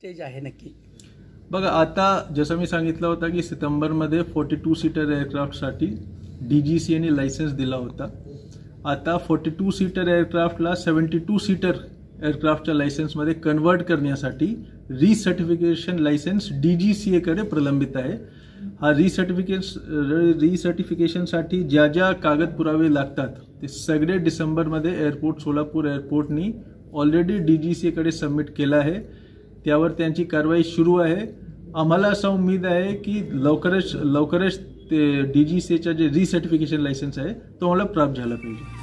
Stage आहे नक्की? बघा, आता जसं मी सांगितलं होतं की सितंबरमध्ये 42 सीटर एअरक्राफ्टसाठी DGCAने लायसन्स दिला होता. आता 42 सीटर एअरक्राफ्टला 72 सीटर एअरक्राफ्टच्या लायसन्समध्ये कन्वर्ट करण्यासाठी रिसर्टिफिकेशन लायसन्स DGCAकडे प्रलंबित आहे. हा रिसर्टिफिकेशनसाठी ज्या ज्या कागद पुरावे लागतात ते सगळे डिसेंबरमध्ये सोलापूर एअरपोर्टनी ऑलरेडी DGCAकडे सबमिट केलं आहे. त्यावर त्यांची कारवाई सुरू आहे. आम्हाला असा उम्मीद आहे की लवकरच ते DGCAचा जे रिसर्टिफिकेशन लायसन्स आहे तो मला प्राप्त झाला पाहिजे.